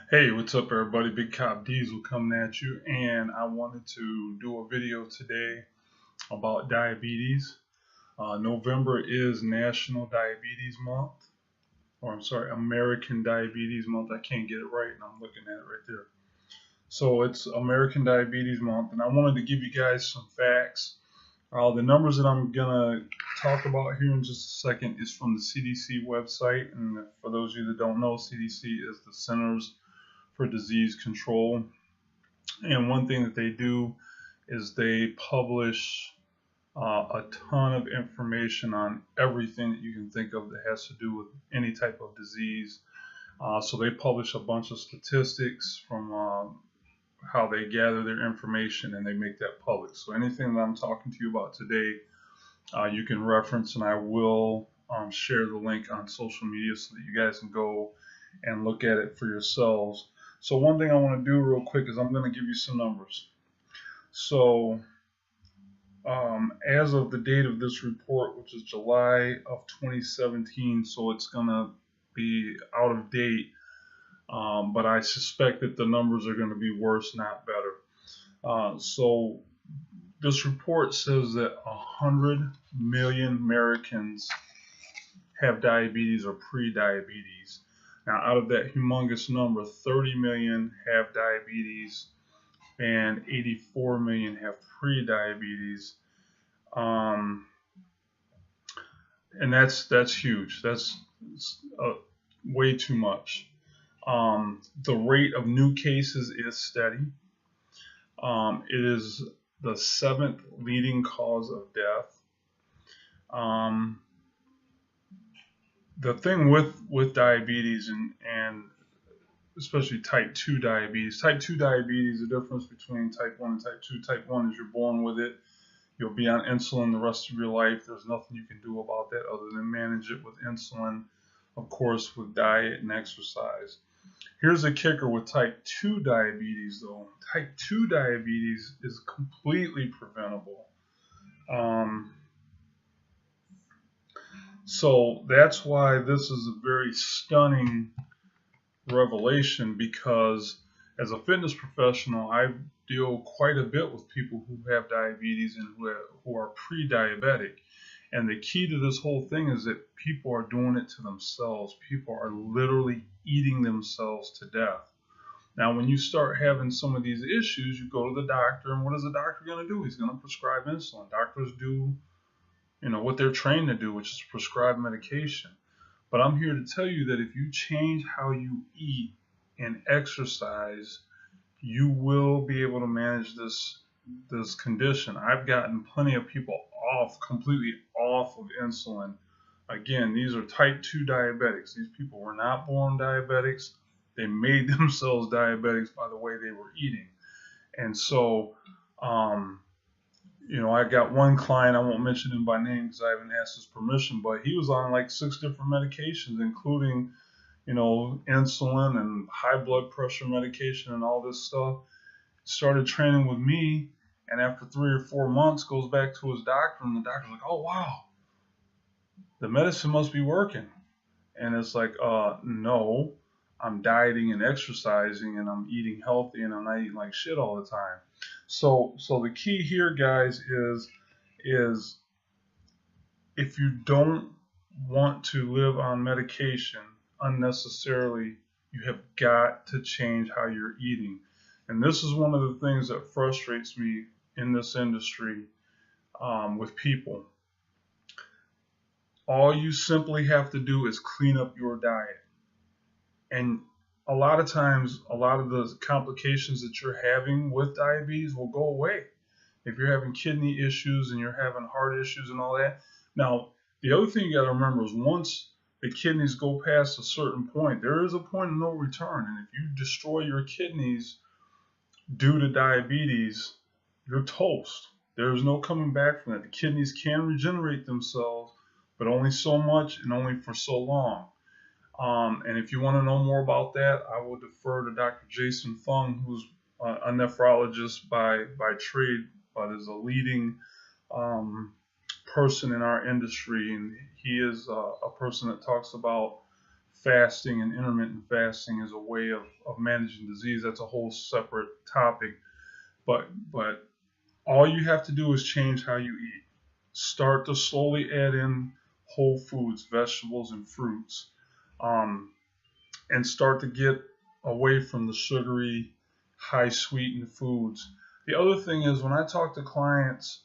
Hey, what's up, everybody? Big Cop Diesel coming at you, and I wanted to do a video today about diabetes. November is National Diabetes Month, or I'm sorry, American Diabetes Month. I can't get it right, and I'm looking at it right there. So it's American Diabetes Month, and I wanted to give you guys some facts. The numbers that I'm gonna talk about here in just a second is from the CDC website, and for those of you that don't know, CDC is the Centers for Disease Control. And one thing that they do is they publish a ton of information on everything that you can think of that has to do with any type of disease. So they publish a bunch of statistics from how they gather their information and they make that public. So anything that I'm talking to you about today, you can reference, and I will share the link on social media so that you guys can go and look at it for yourselves. So one thing I want to do real quick is I'm going to give you some numbers. So as of the date of this report, which is July of 2017, so it's going to be out of date, but I suspect that the numbers are going to be worse, not better. So this report says that 100 million Americans have diabetes or pre-diabetes. Now, out of that humongous number, 30 million have diabetes and 84 million have pre-diabetes. And that's huge. That's way too much. The rate of new cases is steady. It is the 7th leading cause of death. The thing with diabetes and especially type 2 diabetes. Type 2 diabetes, the difference between type 1 and type 2. Type 1 is you're born with it. You'll be on insulin the rest of your life. There's nothing you can do about that other than manage it with insulin, of course, with diet and exercise. Here's a kicker with type 2 diabetes, though. Type 2 diabetes is completely preventable. So that's why this is a very stunning revelation, because as a fitness professional, I deal quite a bit with people who have diabetes and who are pre-diabetic. And the key to this whole thing is that people are doing it to themselves. People are literally eating themselves to death. Now, when you start having some of these issues, you go to the doctor, and what is the doctor going to do? He's going to prescribe insulin. Doctors do, what they're trained to do, which is prescribe medication. But I'm here to tell you that if you change how you eat and exercise, you will be able to manage this condition. I've gotten plenty of people completely off of insulin. Again, these are type 2 diabetics. These people were not born diabetics. They made themselves diabetics by the way they were eating. And so, I got one client, I won't mention him by name because I haven't asked his permission, but he was on like 6 different medications, including, insulin and high blood pressure medication and all this stuff. Started training with me, and after 3 or 4 months goes back to his doctor, and the doctor's like, oh, wow, the medicine must be working. And it's like, no, I'm dieting and exercising, and I'm eating healthy, and I'm not eating like shit all the time. So the key here, guys, is if you don't want to live on medication unnecessarily, you have got to change how you're eating. And this is one of the things that frustrates me in this industry with people. All you simply have to do is clean up your diet. And a lot of times, a lot of the complications that you're having with diabetes will go away. If you're having kidney issues and you're having heart issues and all that. Now, the other thing you got to remember is once the kidneys go past a certain point, there is a point of no return. And if you destroy your kidneys due to diabetes, you're toast. There's no coming back from that. The kidneys can regenerate themselves, but only so much and only for so long. And if you want to know more about that, I will defer to Dr. Jason Fung, who's a nephrologist by trade, but is a leading person in our industry. And he is a person that talks about fasting and intermittent fasting as a way of managing disease. That's a whole separate topic. But all you have to do is change how you eat. Start to slowly add in whole foods, vegetables, and fruits, and start to get away from the sugary, high sweetened foods. The other thing is, when I talk to clients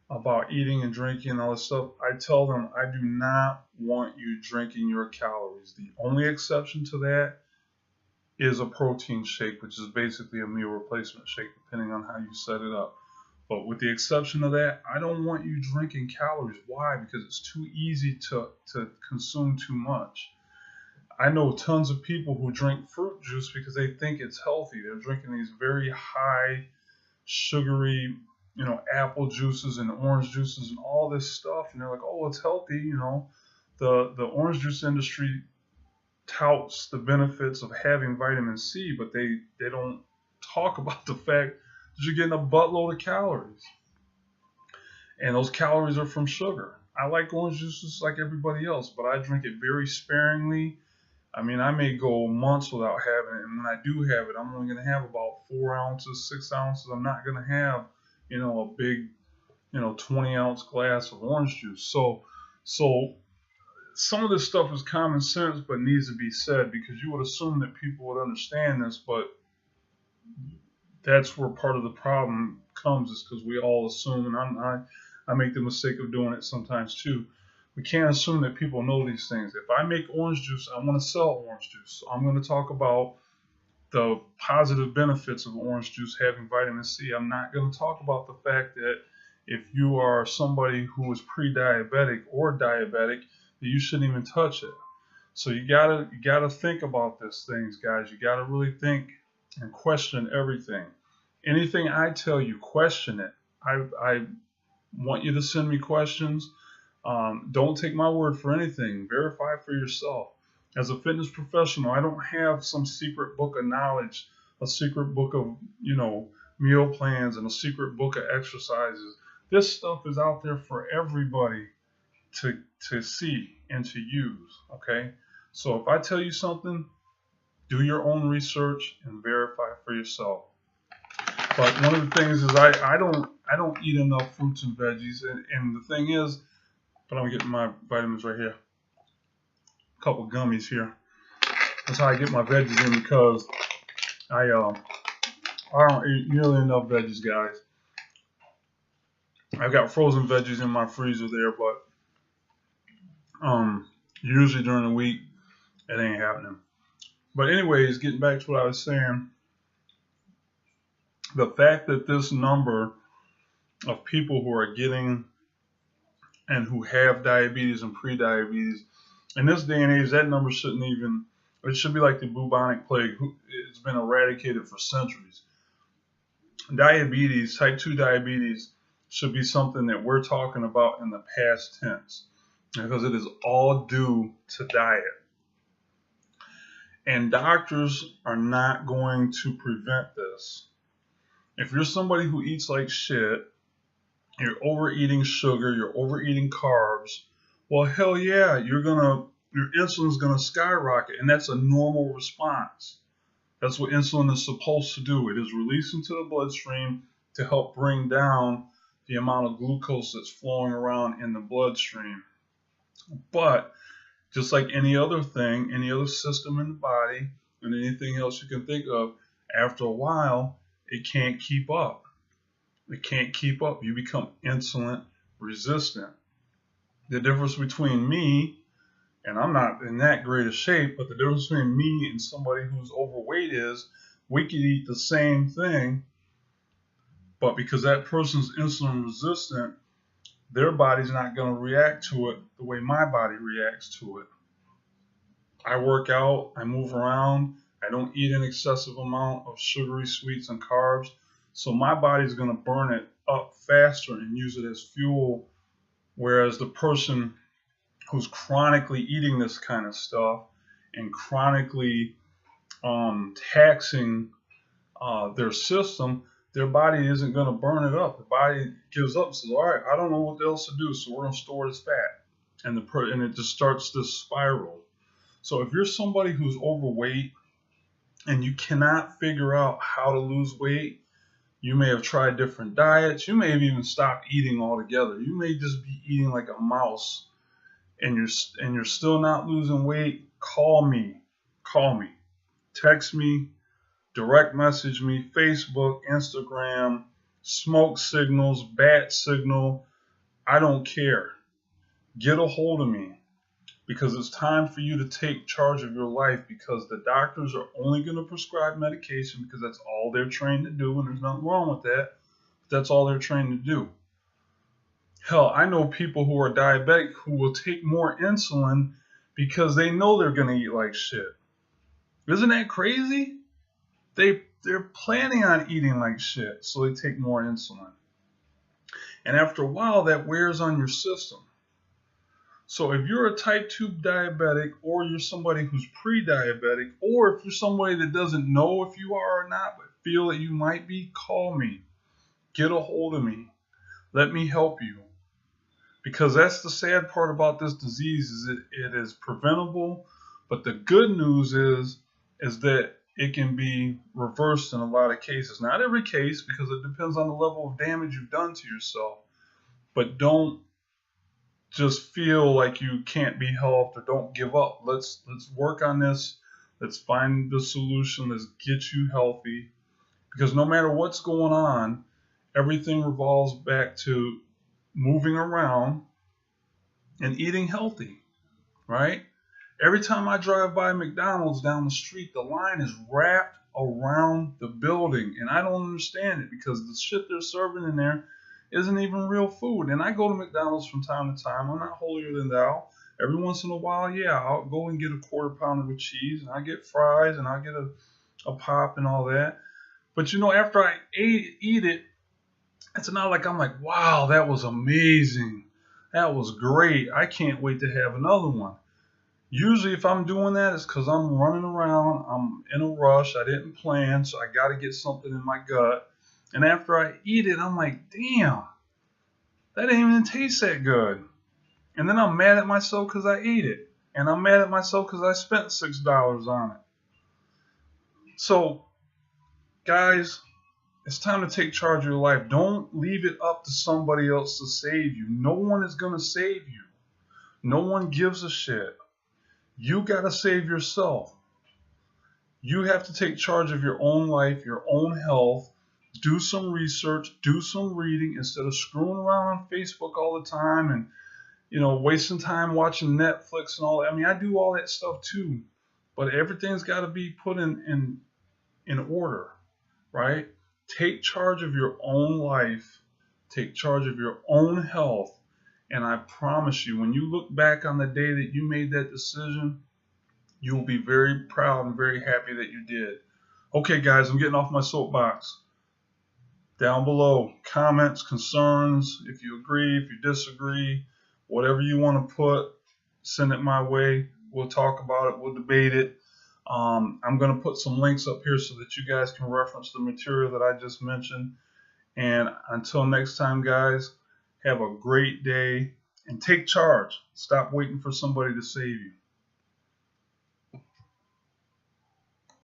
about eating and drinking and all this stuff, I tell them I do not want you drinking your calories. The only exception to that is a protein shake, which is basically a meal replacement shake, depending on how you set it up. But with the exception of that, I don't want you drinking calories. Why? Because it's too easy to consume too much. I know tons of people who drink fruit juice because they think it's healthy. They're drinking these very high sugary, apple juices and orange juices and all this stuff, and they're like, oh, it's healthy. The orange juice industry touts the benefits of having vitamin C, but they don't talk about the fact that you're getting a buttload of calories, and those calories are from sugar. I like orange juice just like everybody else, but I drink it very sparingly. I mean, I may go months without having it, and when I do have it, I'm only going to have about 4 ounces, 6 ounces. I'm not going to have, a big, 20-ounce glass of orange juice. So some of this stuff is common sense, but needs to be said, because you would assume that people would understand this, but that's where part of the problem comes, is because we all assume, and I make the mistake of doing it sometimes too. We can't assume that people know these things. If I make orange juice, I want to sell orange juice. So I'm going to talk about the positive benefits of orange juice having vitamin C. I'm not going to talk about the fact that if you are somebody who is pre-diabetic or diabetic, that you shouldn't even touch it. So you gotta think about these things, guys. You gotta really think and question everything. Anything I tell you, question it. I want you to send me questions. Don't take my word for anything. Verify for yourself. As a fitness professional, I don't have some secret book of knowledge, a secret book of, meal plans, and a secret book of exercises. This stuff is out there for everybody to see and to use, okay? So if I tell you something, do your own research and verify for yourself. But one of the things is I don't eat enough fruits and veggies, and the thing is, but I'm getting my vitamins right here. A couple gummies here. That's how I get my veggies in, because I don't eat nearly enough veggies, guys. I've got frozen veggies in my freezer there, but usually during the week it ain't happening. But anyways, getting back to what I was saying, the fact that this number of people who are getting and who have diabetes and pre-diabetes, in this day and age, that number shouldn't even, it should be like the bubonic plague. It's been eradicated for centuries. Diabetes, type 2 diabetes, should be something that we're talking about in the past tense, because it is all due to diet. And doctors are not going to prevent this. If you're somebody who eats like shit, you're overeating sugar, you're overeating carbs, well, hell yeah, your insulin's gonna skyrocket, and that's a normal response. That's what insulin is supposed to do. It is released into the bloodstream to help bring down the amount of glucose that's flowing around in the bloodstream. But just like any other thing, any other system in the body, and anything else you can think of, after a while, it can't keep up. It can't keep up. You become insulin resistant. The difference between me, and I'm not in that great a shape, but the difference between me and somebody who's overweight is we could eat the same thing, but because that person's insulin resistant, their body's not going to react to it the way my body reacts to it. I work out, I move around, I don't eat an excessive amount of sugary sweets and carbs, so my body's going to burn it up faster and use it as fuel, whereas the person who's chronically eating this kind of stuff and chronically taxing their system, their body isn't going to burn it up. The body gives up and says, all right, I don't know what else to do, so we're going to store this fat. And it just starts this spiral. So if you're somebody who's overweight and you cannot figure out how to lose weight, you may have tried different diets. You may have even stopped eating altogether. You may just be eating like a mouse, and you're still not losing weight. Call me, text me, direct message me, Facebook, Instagram, smoke signals, bat signal. I don't care. Get a hold of me, because it's time for you to take charge of your life, because the doctors are only going to prescribe medication because that's all they're trained to do, and there's nothing wrong with that. That's all they're trained to do. Hell, I know people who are diabetic who will take more insulin because they know they're going to eat like shit. Isn't that crazy? They're planning on eating like shit, so they take more insulin. And after a while, that wears on your system. So if you're a type 2 diabetic, or you're somebody who's pre-diabetic, or if you're somebody that doesn't know if you are or not, but feel that you might be, call me. Get a hold of me. Let me help you. Because that's the sad part about this disease, is it is preventable. But the good news is that it can be reversed in a lot of cases. Not every case, because it depends on the level of damage you've done to yourself. But don't just feel like you can't be helped, or don't give up. Let's work on this. Let's find the solution. Let's get you healthy. Because no matter what's going on, everything revolves back to moving around and eating healthy, right? Every time I drive by McDonald's down the street, the line is wrapped around the building, and I don't understand it, because the shit they're serving in there isn't even real food. And I go to McDonald's from time to time. I'm not holier than thou. Every once in a while, yeah, I'll go and get a quarter pounder with cheese, and I get fries, and I get a pop and all that. But you know, after I eat it, it's not like I'm like, wow, that was amazing. That was great. I can't wait to have another one. Usually if I'm doing that, it's because I'm running around. I'm in a rush. I didn't plan, so I got to get something in my gut. And after I eat it, I'm like, damn, that didn't even taste that good. And then I'm mad at myself because I ate it. And I'm mad at myself because I spent $6 on it. So, guys, it's time to take charge of your life. Don't leave it up to somebody else to save you. No one is going to save you. No one gives a shit. You got to save yourself. You have to take charge of your own life, your own health. Do some research, do some reading, instead of screwing around on Facebook all the time and, you know, wasting time watching Netflix and all that. I mean, I do all that stuff too, but everything's got to be put in order, right? Take charge of your own life, take charge of your own health, and I promise you, when you look back on the day that you made that decision, you'll be very proud and very happy that you did. Okay, guys, I'm getting off my soapbox. Down below, comments, concerns, if you agree, if you disagree, whatever you want to put, send it my way. We'll talk about it. We'll debate it. I'm going to put some links up here so that you guys can reference the material that I just mentioned. And until next time, guys, have a great day and take charge. Stop waiting for somebody to save you.